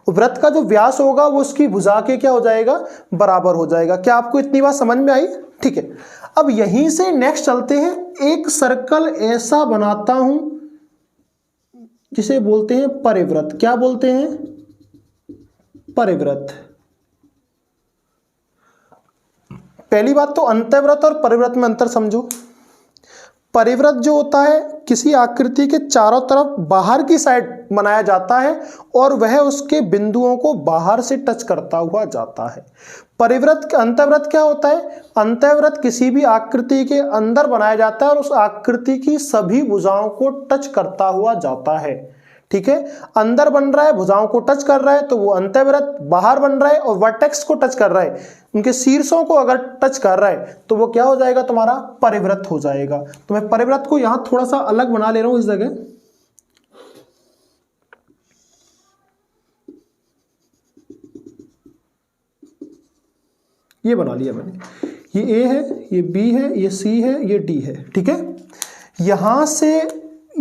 वृत्त का जो व्यास होगा वो उसकी भुजा के क्या हो जाएगा? बराबर हो जाएगा। क्या आपको इतनी बात समझ में आई? ठीक है, अब यहीं से नेक्स्ट चलते हैं। एक सर्कल ऐसा बनाता हूं जिसे बोलते हैं परिवृत्त। क्या बोलते हैं? परिवृत्त। पहली बात तो अंतःवृत्त और परिवृत्त में अंतर समझो। परिवृत्त जो होता है किसी आकृति के चारों तरफ बाहर की साइड बनाया जाता है और वह उसके बिंदुओं को बाहर से टच करता हुआ जाता है। परिवृत्त अंतःवृत्त क्या होता है? अंतःवृत्त किसी भी आकृति के अंदर बनाया जाता है और उस आकृति की सभी भुजाओं को टच करता हुआ जाता है। ठीक है, अंदर बन रहा है, भुजाओं को टच कर रहा है तो वो अंतःवृत्त, बाहर बन रहा है और वर्टेक्स को टच कर रहा है, उनके शीर्षों को अगर टच कर रहा है तो वो क्या हो जाएगा? तुम्हारा परिवृत्त हो जाएगा। तो मैं परिवृत्त को यहां थोड़ा सा अलग बना ले रहा हूं इस जगह। ये बना लिया मैंने, ये ए है, ये बी है, ये सी है, ये डी है। ठीक है, यहां से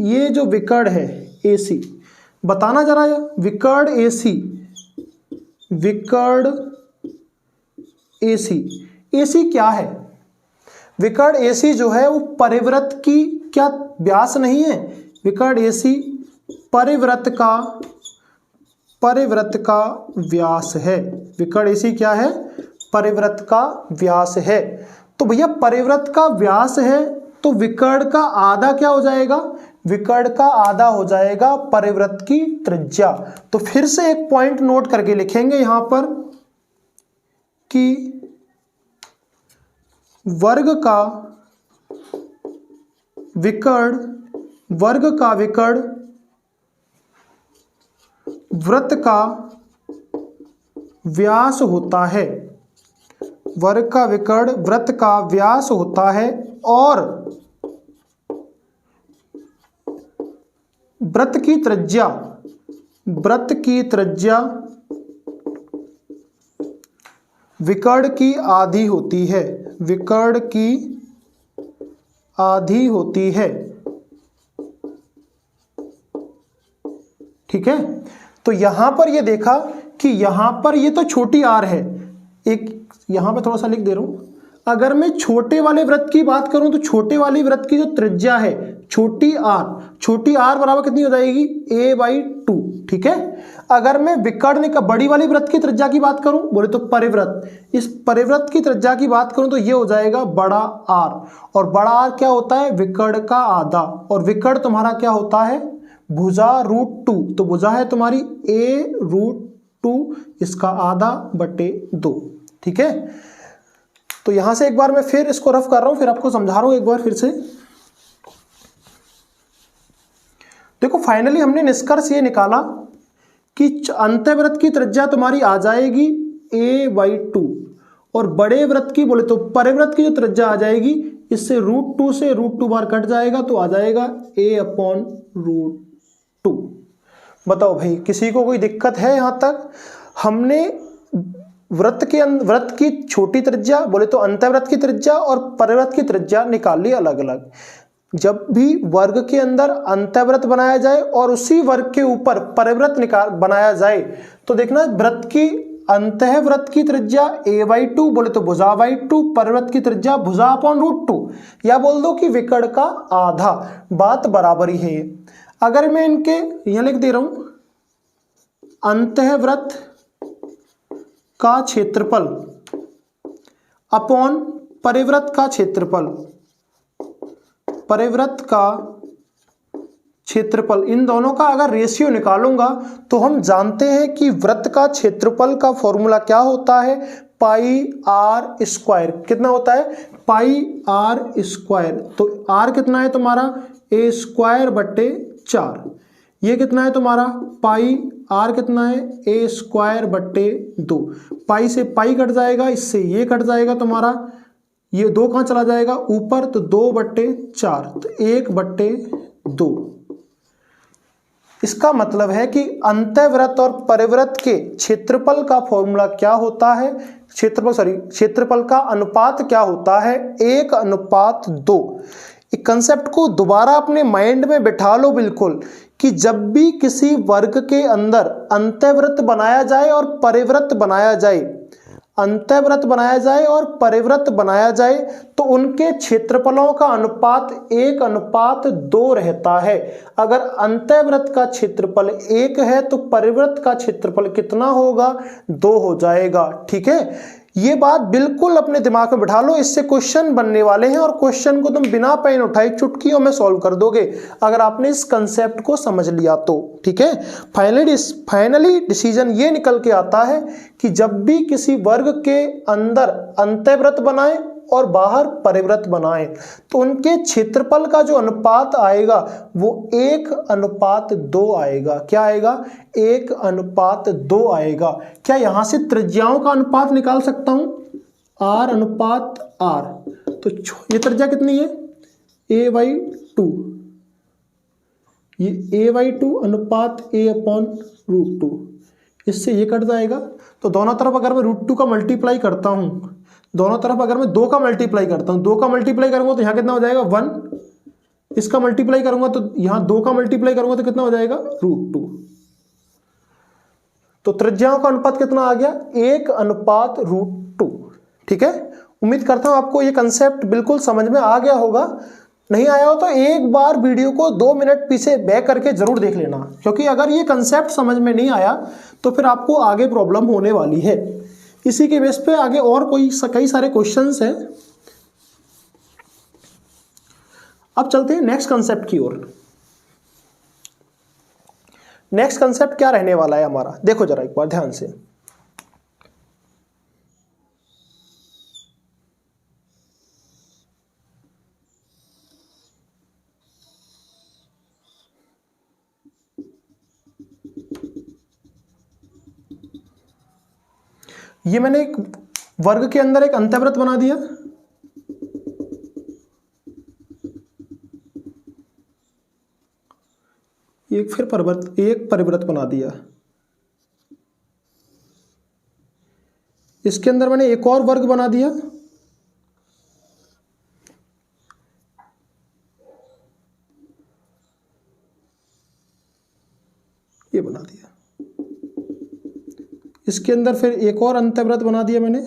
ये जो विकर्ण है ए सी, बताना जरा विकर्ण ए सी, विकर्ण ए सी क्या है? विकर्ण ए सी जो है वो परिवृत्त की क्या व्यास नहीं है? विकर्ण ए सी परिवृत्त का व्यास है। विकर्ण ए सी क्या है? परिवृत्त का व्यास है। तो भैया परिवृत्त का व्यास है तो विकर्ण का आधा क्या हो जाएगा? विकर्ण का आधा हो जाएगा परिवृत्त की त्रिज्या। तो फिर से एक पॉइंट नोट करके लिखेंगे यहां पर कि वर्ग का विकर्ण वृत्त का व्यास होता है। वर्ग का विकर्ण वृत्त का व्यास होता है और वृत्त की त्रिज्या विकर्ण की आधी होती है। विकर्ण की आधी होती है। ठीक है, तो यहां पर ये देखा कि यहां पर ये तो छोटी आर है, एक यहां पर थोड़ा सा लिख दे रहा हूं। अगर मैं छोटे वाले वृत्त की बात करूं तो छोटे वाले वृत्त की जो त्रिज्या है छोटी आर बराबर कितनी हो जाएगी? a/2। ठीक है, अगर मैं विकर्ण का बड़ी वाली वृत्त की त्रिज्या की बात करूं, बोले तो परिवृत्त, इस परिवृत्त की त्रिज्या की बात करूं तो ये हो जाएगा बड़ा आर, और बड़ा आर क्या होता है? विकर्ण का आधा, और विकर्ण तुम्हारा क्या होता है? भुजा √2। तो भुजा है तुम्हारी a√2, इसका आधा बटे 2। ठीक है, तो यहां से एक बार मैं फिर इसको रफ कर रहा हूं, फिर आपको समझा रहा हूं एक बार फिर से। देखो फाइनली हमने निष्कर्ष ये निकाला कि अंतःवृत्त की त्रिज्या तुम्हारी आ जाएगी a/2 और बड़े वृत्त की बोले तो परिवृत्त की जो त्रिज्या आ जाएगी, इससे √2 से √2 बार कट जाएगा तो आ जाएगा a/√2। बताओ भाई, किसी को कोई दिक्कत है? यहां तक हमने वृत्त की छोटी त्रिज्या बोले तो अंतःवृत्त की त्रिज्या और परिवृत्त की त्रिज्या निकाल ली अलग अलग। जब भी वर्ग के अंदर अंतःवृत्त बनाया जाए और उसी वर्ग के ऊपर परिवृत्त बनाया जाए तो देखना वृत्त की अंतःवृत्त की त्रिज्या a/2 बोले तो भुजा/2, परिवृत्त की त्रिज्या भुजा/√2, या बोल दो कि विकर्ण का आधा, बात बराबर ही है। अगर मैं इनके यहां लिख दे रहा हूं अंतःवृत्त का क्षेत्रफल अपॉन परिवृत्त का क्षेत्रफल, इन दोनों का अगर रेशियो निकालूंगा तो हम जानते हैं कि वृत्त का क्षेत्रफल का फॉर्मूला क्या होता है? πr²। कितना होता है? πr²। तो r कितना है तुम्हारा? a²/4। ये कितना है तुम्हारा? r कितना है? a²/2। पाई से पाई कट जाएगा, इससे ये कट जाएगा तुम्हारा, ये 2 कहां चला जाएगा? ऊपर, तो 2/4, तो 1/2। इसका मतलब है कि अंतःवृत्त और परिवृत्त के क्षेत्रफल का फॉर्मूला क्या होता है? क्षेत्रफल का अनुपात क्या होता है? 1:2। एक कंसेप्ट को दोबारा अपने माइंड में बिठा लो बिल्कुल, कि जब भी किसी वर्ग के अंदर अंतःवृत्त बनाया जाए और परिवृत्त बनाया जाए, तो उनके क्षेत्रफलों का अनुपात 1:2 रहता है। अगर अंतःवृत्त का क्षेत्रफल 1 है तो परिवृत्त का क्षेत्रफल कितना होगा? 2 हो जाएगा। ठीक है, ये बात बिल्कुल अपने दिमाग में बिठा लो, इससे क्वेश्चन बनने वाले हैं और क्वेश्चन को तुम बिना पेन उठाए चुटकियों में सॉल्व कर दोगे अगर आपने इस कंसेप्ट को समझ लिया तो। ठीक है, फाइनली डिसीजन ये निकल के आता है कि जब भी किसी वर्ग के अंदर अंतःवृत्त बनाए और बाहर परिवृत्त बनाएं तो उनके क्षेत्रफल का जो अनुपात आएगा वो 1:2 आएगा। क्या आएगा? 1:2 आएगा। क्या यहां से त्रिज्याओं का अनुपात निकाल सकता हूं? R/R। तो ये त्रिज्या कितनी है? a/2। ये a/2 अनुपात a/√2। इससे ये कट जाएगा। तो दोनों तरफ अगर मैं √2 का मल्टीप्लाई करता हूं, दोनों तरफ अगर मैं 2 का मल्टीप्लाई करता हूं, 2 का मल्टीप्लाई करूंगा तो यहां कितना हो जाएगा? 1। इसका मल्टीप्लाई करूंगा तो यहां 2 का मल्टीप्लाई करूंगा तो कितना हो जाएगा? √2। तो त्रिज्याओं का अनुपात कितना आ गया? 1:√2। ठीक है, उम्मीद करता हूं आपको ये कंसेप्ट बिल्कुल समझ में आ गया होगा। नहीं आया हो तो एक बार वीडियो को 2 मिनट पीछे बैक करके जरूर देख लेना, क्योंकि अगर ये कंसेप्ट समझ में नहीं आया तो फिर आपको आगे प्रॉब्लम होने वाली है। इसी के बेस पे आगे और कई सारे क्वेश्चंस हैं। अब चलते हैं नेक्स्ट कंसेप्ट की ओर। नेक्स्ट कंसेप्ट क्या रहने वाला है हमारा, देखो जरा एक बार ध्यान से। ये मैंने एक वर्ग के अंदर एक अंतःवृत्त बना दिया, एक परिवृत्त बना दिया। इसके अंदर मैंने एक और वर्ग बना दिया, ये बना दिया। इसके अंदर फिर एक और अंतःवृत्त बना दिया मैंने।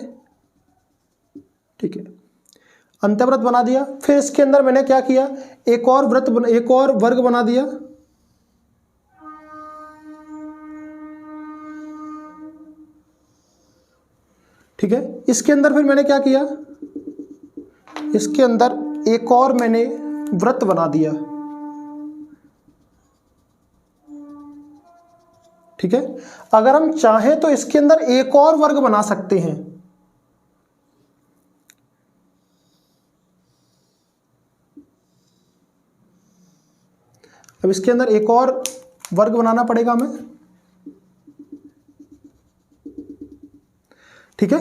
ठीक है, अंतःवृत्त बना दिया। फिर इसके अंदर मैंने क्या किया? एक और वर्ग बना दिया। ठीक है, इसके अंदर फिर मैंने क्या किया? इसके अंदर एक और मैंने वृत्त बना दिया। ठीक है, अगर हम चाहें तो इसके अंदर एक और वर्ग बना सकते हैं। अब इसके अंदर एक और वर्ग बनाना पड़ेगा हमें। ठीक है,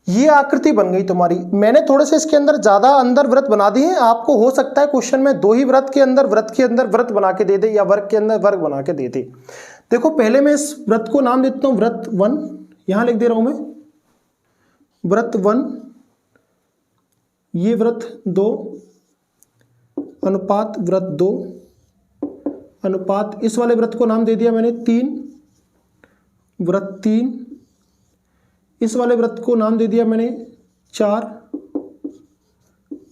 ये आकृति बन गई तुम्हारी। मैंने थोड़े से इसके अंदर ज्यादा अंदर वृत्त बना दिए हैं। आपको हो सकता है क्वेश्चन में 2 ही वृत्त के अंदर वृत्त बना के दे दे या वर्ग के अंदर वर्ग बना के दे दे। देखो, पहले मैं इस वृत्त को नाम देता हूं वृत्त 1। यहां लिख दे रहा हूं मैं वृत्त 1। ये वृत्त 2 अनुपात वृत्त 2 अनुपात, इस वाले वृत्त को नाम दे दिया मैंने 3 वृत्त 3। इस वाले वृत्त को नाम दे दिया मैंने 4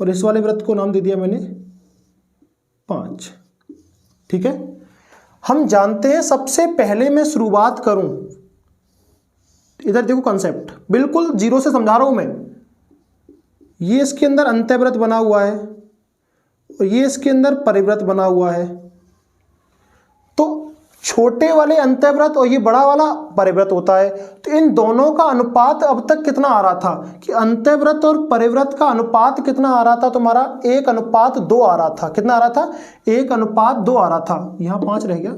और इस वाले वृत्त को नाम दे दिया मैंने 5। ठीक है, हम जानते हैं सबसे पहले मैं शुरुआत करूं, इधर देखो कंसेप्ट बिल्कुल जीरो से समझा रहा हूं मैं। ये इसके अंदर अंतःवृत्त बना हुआ है और ये इसके अंदर परिवृत्त बना हुआ है। तो छोटे वाले अंतःवृत्त और ये बड़ा वाला परिवृत्त होता है। तो इन दोनों का अनुपात अब तक कितना आ रहा था कि अंतःवृत्त और परिवृत्त का अनुपात कितना आ रहा था तुम्हारा? 1:2 आ रहा था। कितना आ रहा था? 1:2 आ रहा था। यहां 5 रह गया।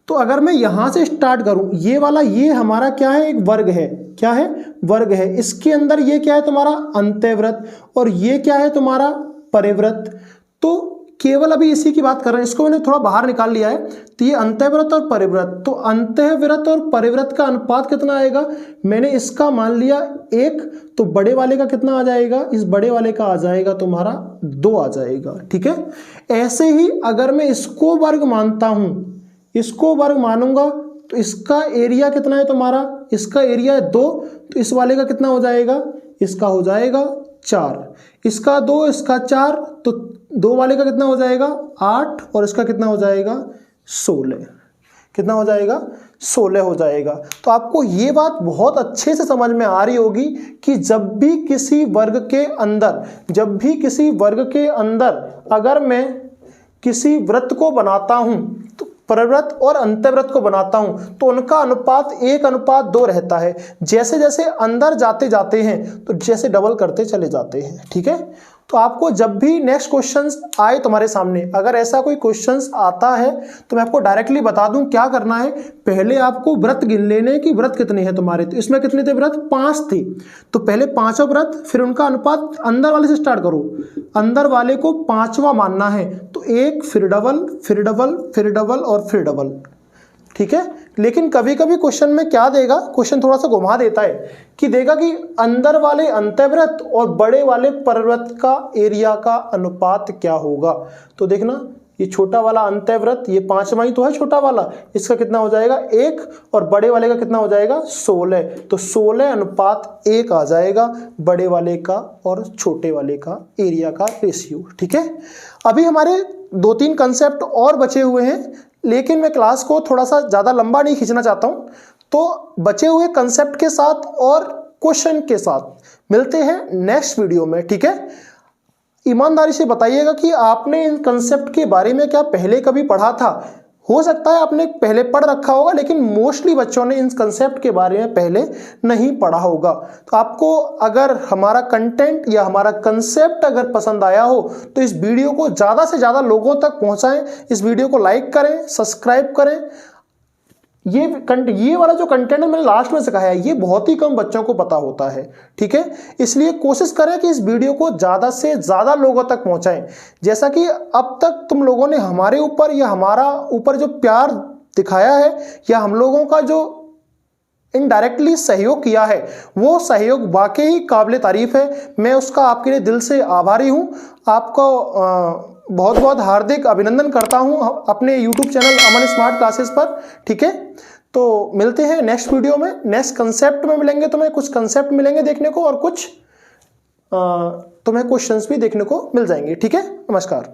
तो अगर मैं यहां से स्टार्ट करूं, ये वाला ये हमारा क्या है? एक वर्ग है। क्या है? वर्ग है। इसके अंदर ये क्या है तुम्हारा? अंतःवृत्त। और ये क्या है तुम्हारा? परिवृत्त। तो केवल अभी इसी की बात कर रहे हैं, इसको मैंने थोड़ा बाहर निकाल लिया है। तो ये अंतःवृत्त और परिवृत्त, तो अंतःवृत्त और परिवृत्त का अनुपात कितना आएगा? मैंने इसका मान लिया 1, तो बड़े वाले का कितना आ जाएगा? इस बड़े वाले का आ जाएगा तुम्हारा 2 आ जाएगा। ठीक है, ऐसे ही अगर मैं इसको वर्ग मानता हूं, इसको वर्ग मानूंगा तो इसका एरिया कितना है तुम्हारा? इसका एरिया है 2, तो इस वाले का कितना हो जाएगा? इसका हो जाएगा 4। इसका 2, इसका 4, तो 2 वाले का कितना हो जाएगा? 8 और इसका कितना हो जाएगा? 16। कितना हो जाएगा 16 हो जाएगा। तो आपको ये बात बहुत अच्छे से समझ में आ रही होगी कि जब भी किसी वर्ग के अंदर अगर मैं किसी वृत्त को बनाता हूं, तो परिवृत्त और अंतर्वृत्त को बनाता हूं, तो उनका अनुपात 1:2 रहता है। जैसे जैसे अंदर जाते जाते हैं तो जैसे डबल करते चले जाते हैं। ठीक है, तो आपको जब भी नेक्स्ट क्वेश्चंस आए तुम्हारे सामने, अगर ऐसा कोई क्वेश्चंस आता है तो मैं आपको डायरेक्टली बता दूं क्या करना है। पहले आपको वृत्त गिन लेने कि वृत्त कितने हैं तुम्हारे। तो इसमें कितने थे वृत्त? 5 थे। तो पहले 5 वृत्त, फिर उनका अनुपात अंदर वाले से स्टार्ट करो। अंदर वाले को 5वां मानना है, तो 1, फिर डबल, फिर डबल, फिर डबल और फिर डबल। ठीक है, लेकिन कभी कभी क्वेश्चन में क्या देगा, क्वेश्चन थोड़ा सा घुमा देता है कि देगा कि अंदर वाले अंतर्वृत्त और बड़े वाले परिवृत्त का एरिया का अनुपात क्या होगा। तो देखना, ये छोटा वाला अंतर्वृत्त, ये 5वां ही तो है छोटा वाला, इसका कितना हो जाएगा 1, और बड़े वाले का कितना हो जाएगा 16। तो 16:1 आ जाएगा बड़े वाले का और छोटे वाले का एरिया का रेशियो। ठीक है, अभी हमारे 2-3 कंसेप्ट और बचे हुए हैं, लेकिन मैं क्लास को थोड़ा सा ज़्यादा लंबा नहीं खींचना चाहता हूं, तो बचे हुए कंसेप्ट के साथ और क्वेश्चन के साथ मिलते हैं नेक्स्ट वीडियो में। ठीक है, ईमानदारी से बताइएगा कि आपने इन कंसेप्ट के बारे में क्या पहले कभी पढ़ा था। हो सकता है आपने पहले पढ़ रखा होगा, लेकिन मोस्टली बच्चों ने इन कंसेप्ट के बारे में पहले नहीं पढ़ा होगा। तो आपको अगर हमारा कंटेंट या हमारा कंसेप्ट अगर पसंद आया हो तो इस वीडियो को ज़्यादा से ज़्यादा लोगों तक पहुंचाएं। इस वीडियो को लाइक करें, सब्सक्राइब करें। ये वाला जो कंटेंट है मैंने लास्ट में सिखाया है, ये बहुत ही कम बच्चों को पता होता है। ठीक है, इसलिए कोशिश करें कि इस वीडियो को ज़्यादा से ज़्यादा लोगों तक पहुंचाएं। जैसा कि अब तक तुम लोगों ने हमारे ऊपर या हमारा ऊपर जो प्यार दिखाया है, या हम लोगों का जो इनडायरेक्टली सहयोग किया है, वो सहयोग वाकई ही काबिल तारीफ है। मैं उसका आपके लिए दिल से आभारी हूँ। आपको बहुत बहुत हार्दिक अभिनंदन करता हूं अपने YouTube चैनल अमन स्मार्ट क्लासेस पर। ठीक है, तो मिलते हैं नेक्स्ट वीडियो में, नेक्स्ट कंसेप्ट में मिलेंगे। तुम्हें कुछ कंसेप्ट मिलेंगे देखने को, और कुछ तुम्हें क्वेश्चंस भी देखने को मिल जाएंगे। ठीक है, नमस्कार।